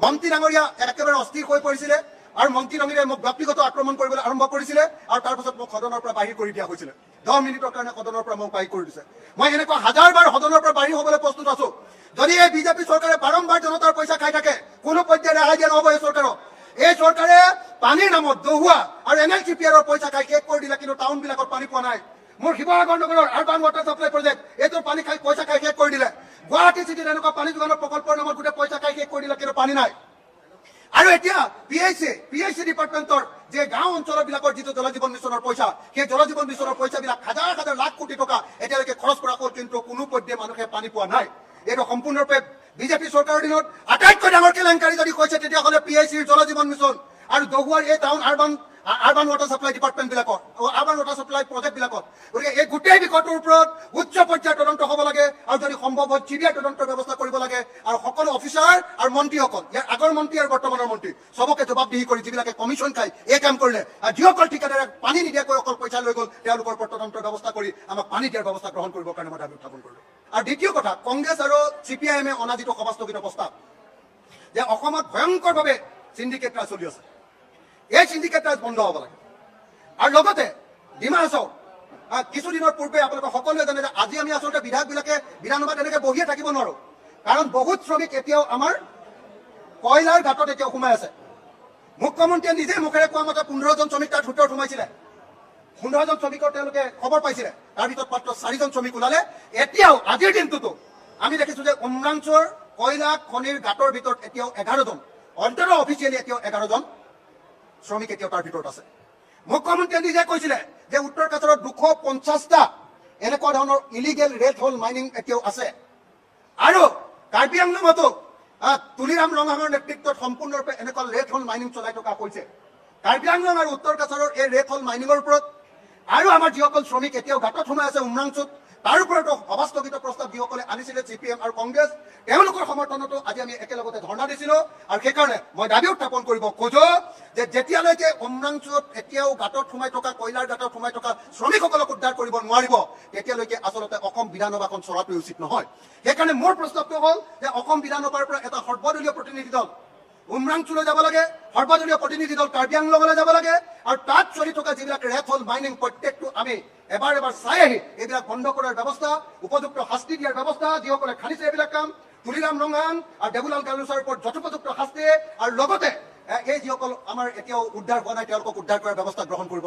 মন্ত্ৰী ডাঙৰীয়া একেবাৰে অস্থিৰ হৈ পৰিছিলে আৰু মন্ত্ৰী ডাঙৰীয়াই মোক ব্যক্তিগত আক্ৰমণ কৰিবলৈ আৰম্ভ কৰিছিলে আৰু তাৰ পাছত মোক সদনৰ পৰা বাহিৰ কৰি দিয়া হৈছিলে। 10 মিনিটৰ কাৰণে সদনৰ পৰা মোক বাহিৰ কৰি দিছে। মই এনেকুৱা হাজাৰবাৰ সদনৰ পৰা বাহিৰ হ'বলৈ প্ৰস্তুত আছো। যদি এই বিজেপি চৰকাৰে বাৰম্বাৰ জনতাৰ পইচা খাই থাকে, কোনো পৰ্যায়ে ৰেহাই দিয়া নহ'ব এই চৰকাৰক। এই চৰকাৰে পানীৰ নামত দহুৱা আৰু NLCPRৰ পইচা খাই শেষ কৰি দিলে, কিন্তু টাউন বিলাকত পানী পোৱা নাই। মোৰ শিৱসাগৰ নগৰৰ আৰবান ৱাটাৰ চাপ্লাই প্ৰজেক্ট, এইটো পানী খাই পইচা খাই শেষ কৰি দিলে। গুৱাহাটী চিটিত এনেকুৱা পানী যোগানৰ প্ৰকল্পৰ নামত গোটেই পইচা খাই শেষ কৰি দিলে, কিন্তু পানী নাই। আৰু এতিয়া PIC ডিপাৰ্টমেণ্টৰ যে গাঁও অঞ্চলবিলাকৰ যিটো জল জীৱন মিছনৰ পইচা, সেই জল জীৱন মিছনৰ পইচাবিলাক হাজাৰ হাজাৰ লাখ কোটি টকা এতিয়ালৈকে খৰচ কৰা হ'ল, কিন্তু কোনো পৰ্যায়ে মানুহে পানী পোৱা নাই। এইটো সম্পূৰ্ণৰূপে বিজেপি চৰকাৰৰ দিনত আটাইতকৈ ডাঙৰ কেলেংকাৰী যদি হৈছে তেতিয়াহ'লে PICৰ জল জীৱন মিছন আৰু দহুৱাৰ এই town urban water supply department বিলাকত, আৰবান ৱাটাৰ চাপ্লাই প্ৰজেক্ট বিলাকত। গতিকে এই গোটেই বিষয়টোৰ ওপৰত উচ্চ পৰ্যায়ৰ তদন্ত হ'ব লাগে আৰু যদি সম্ভৱ হয় CBI তদন্তৰ ব্যৱস্থা কৰিব লাগে আৰু সকলো অফিচাৰ আৰু মন্ত্ৰীসকল, ইয়াৰ আগৰ মন্ত্ৰী আৰু বৰ্তমানৰ মন্ত্ৰী, চবকে জবাবদিহি কৰি যিবিলাকে কমিশ্যন খাই এই কাম কৰিলে আৰু যিসকল ঠিকাদাৰে পানী নিদিয়াকৈ অকল পইচা লৈ গ'ল, তেওঁলোকৰ ওপৰত তদন্তৰ ব্যৱস্থা কৰি আমাক পানী দিয়াৰ ব্যৱস্থা গ্ৰহণ কৰিবৰ কাৰণে মই দাবী উত্থাপন কৰিলো। আৰু দ্বিতীয় কথা, কংগ্ৰেছ আৰু CPIM অনা যিটো সভাস্থগিত প্ৰস্তাৱ যে অসমত ভয়ংকৰভাৱে চিণ্ডিকেট ৰাজ চলি আছে, এই চিণ্ডিকেট ৰাজ বন্ধ হ'ব লাগে। আৰু লগতে ডিমা হাছাও কিছুদিনৰ পূৰ্বে আপোনালোকে সকলোৱে জানে যে আজি আমি আচলতে বিধায়কবিলাকে বিধানসভাত এনেকে বহিয়ে থাকিব নোৱাৰো, কাৰণ বহুত শ্ৰমিক এতিয়াও আমাৰ কয়লাৰ ঘাটত এতিয়াও সোমাই আছে। মুখ্যমন্ত্ৰীয়ে নিজে মুখেৰে কোৱা মতে 15জন শ্ৰমিক তাত ভিতৰত সোমাইছিলে। 15জন শ্ৰমিকৰ তেওঁলোকে খবৰ পাইছিলে, তাৰ ভিতৰত মাত্ৰ 4জন শ্ৰমিক ওলালে। এতিয়াও আজিৰ দিনটোতো আমি দেখিছো যে উমৰাংচুৰ কয়লা খনিৰ ঘাটৰ ভিতৰত এতিয়াও 11জন, অন্তত অফিচিয়েলি এতিয়াও 11জন শ্ৰমিক এতিয়াও তাৰ ভিতৰত আছে। মুখ্যমন্ত্ৰীয়ে নিজে কৈছিলে যে উত্তৰ কাছাৰত 250টা এনেকুৱা ধৰণৰ ইলিগেল ৰেড হোল মাইনিং এতিয়াও আছে। আৰু কাৰ্বি আংলঙতো তুলিৰাম ৰঙাঙৰ নেতৃত্বত সম্পূৰ্ণৰূপে এনেকুৱা ৰেড হোল মাইনিং চলাই থকা হৈছে। কাৰ্বি আংলং আৰু উত্তৰ কাছাৰৰ এই ৰেড হোল মাইনিঙৰ ওপৰত আৰু আমাৰ যিসকল শ্ৰমিক এতিয়াও ঘাটত সোমাই আছে উমৰাংচুত, তাৰ ওপৰতো সভাস্থগিত প্ৰস্তাৱ যিসকলে আনিছিলে CPM আৰু কংগ্ৰেছ, তেওঁলোকৰ সমৰ্থনতো আজি আমি একেলগতে ধৰ্ণা দিছিলো। আৰু সেইকাৰণে মই দাবী উত্থাপন কৰিব খোজো যে যেতিয়ালৈকে উমৰাংচুত এতিয়াও ঘাটত সোমাই থকা, কয়লাৰ ঘাটত সোমাই থকা শ্ৰমিকসকলক উদ্ধাৰ কৰিব নোৱাৰিব, তেতিয়ালৈকে আচলতে অসম বিধানসভাখন চলাটো উচিত নহয়। সেইকাৰণে মোৰ প্ৰস্তাৱটো হ'ল যে অসম বিধানসভাৰ পৰা এটা সৰ্বদলীয় প্ৰতিনিধি দল উমৰাংচুলৈ যাব লাগে, সৰ্বদলীয় প্ৰতিনিধি দল কাৰ্বি আংলঙলৈ যাব লাগে, আৰু তাত চলি থকা যিবিলাক ৰেড হোল মাইনিং প্ৰত্যেকটো আমি এবাৰ চাই আহি এইবিলাক বন্ধ কৰাৰ ব্যৱস্থা, উপযুক্ত শাস্তি দিয়াৰ ব্যৱস্থা, যিসকলে খালিছে এইবিলাক কাম, তুলিৰাম ৰঙাং আৰু দেবুলাল গালুছাৰ ওপৰত যথোপযুক্ত শাস্তি, আৰু লগতে এই যিসকল আমাৰ এতিয়াও উদ্ধাৰ হোৱা নাই তেওঁলোকক উদ্ধাৰ কৰাৰ ব্যৱস্থা গ্ৰহণ কৰিব।